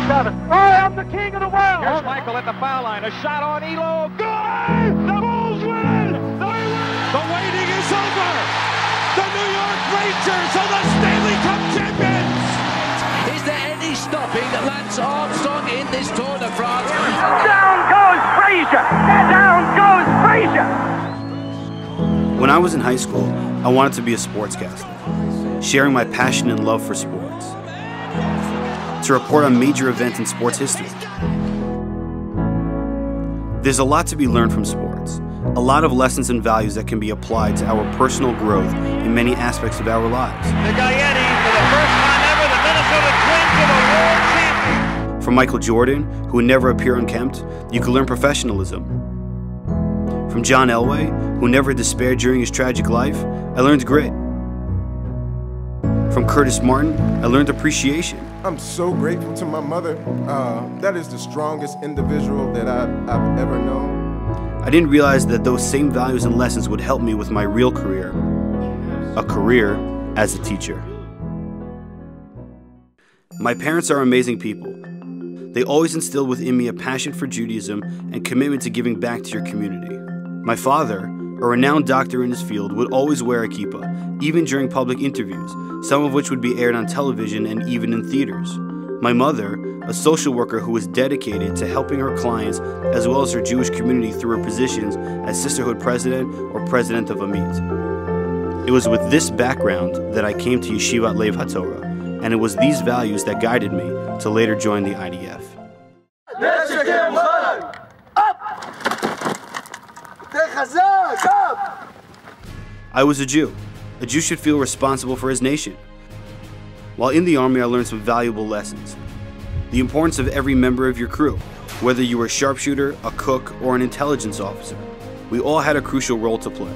7. I am the king of the world. Here's Michael at the foul line. A shot on Elo. Good! The Bulls win! The waiting is over. The New York Rangers are the Stanley Cup champions. Is there any stopping Lance Armstrong in this Tour de France? Down goes Frazier. Down goes Frazier. When I was in high school, I wanted to be a sportscaster, sharing my passion and love for sports, to report on major events in sports history. There's a lot to be learned from sports, a lot of lessons and values that can be applied to our personal growth in many aspects of our lives. The Gaetti, for the first time ever, the Minnesota Twins are the world champions. From Michael Jordan, who would never appear unkempt, you could learn professionalism. From John Elway, who never despaired during his tragic life, I learned grit. From Curtis Martin, I learned appreciation. I'm so grateful to my mother. That is the strongest individual that I've ever known. I didn't realize that those same values and lessons would help me with my real career, a career as a teacher. My parents are amazing people. They always instilled within me a passion for Judaism and commitment to giving back to your community. My father, a renowned doctor in his field, would always wear a kippah, even during public interviews, some of which would be aired on television and even in theaters. My mother, a social worker who was dedicated to helping her clients as well as her Jewish community through her positions as Sisterhood President or President of Amit. It was with this background that I came to Yeshivat Lev HaTorah, and it was these values that guided me to later join the IDF. I was a Jew. A Jew should feel responsible for his nation. While in the army, I learned some valuable lessons. The importance of every member of your crew, whether you were a sharpshooter, a cook, or an intelligence officer. We all had a crucial role to play.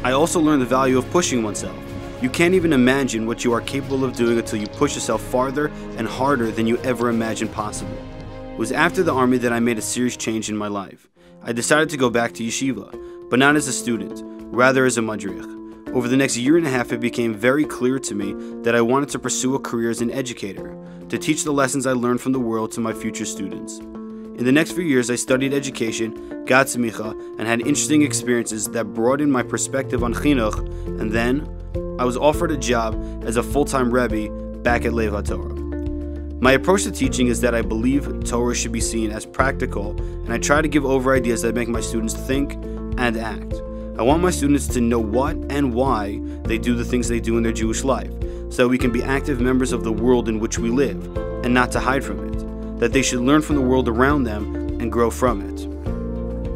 I also learned the value of pushing oneself. You can't even imagine what you are capable of doing until you push yourself farther and harder than you ever imagined possible. It was after the army that I made a serious change in my life. I decided to go back to yeshiva, but not as a student, rather as a madrich. Over the next year and a half, it became very clear to me that I wanted to pursue a career as an educator, to teach the lessons I learned from the world to my future students. In the next few years, I studied education, got Semicha, and had interesting experiences that broadened my perspective on chinuch, and then I was offered a job as a full-time rebbe back at Lev HaTorah. My approach to teaching is that I believe Torah should be seen as practical, and I try to give over ideas that make my students think and act. I want my students to know what and why they do the things they do in their Jewish life, so we can be active members of the world in which we live, and not to hide from it, that they should learn from the world around them and grow from it.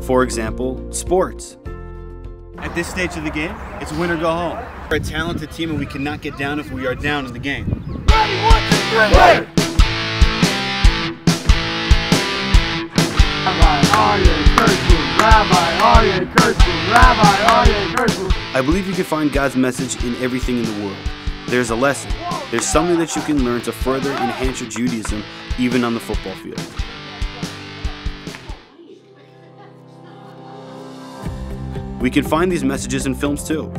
For example, sports. At this stage of the game, it's win or go home. We're a talented team and we cannot get down if we are down in the game. Ready, 1, 2, 3, ready! Rabbi Aryeh Kirshblum. I believe you can find God's message in everything in the world. There's a lesson. There's something that you can learn to further enhance your Judaism, even on the football field. We can find these messages in films too.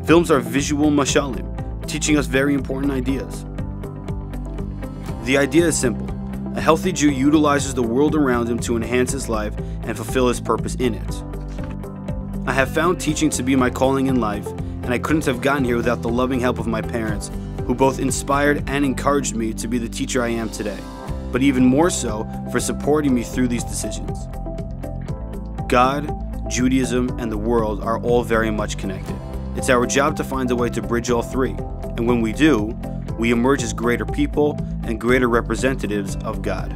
Films are visual mashalim, teaching us very important ideas. The idea is simple. A healthy Jew utilizes the world around him to enhance his life and fulfill his purpose in it. I have found teaching to be my calling in life, and I couldn't have gotten here without the loving help of my parents, who both inspired and encouraged me to be the teacher I am today, but even more so for supporting me through these decisions. God, Judaism, and the world are all very much connected. It's our job to find a way to bridge all three, and when we do, we emerge as greater people and greater representatives of God.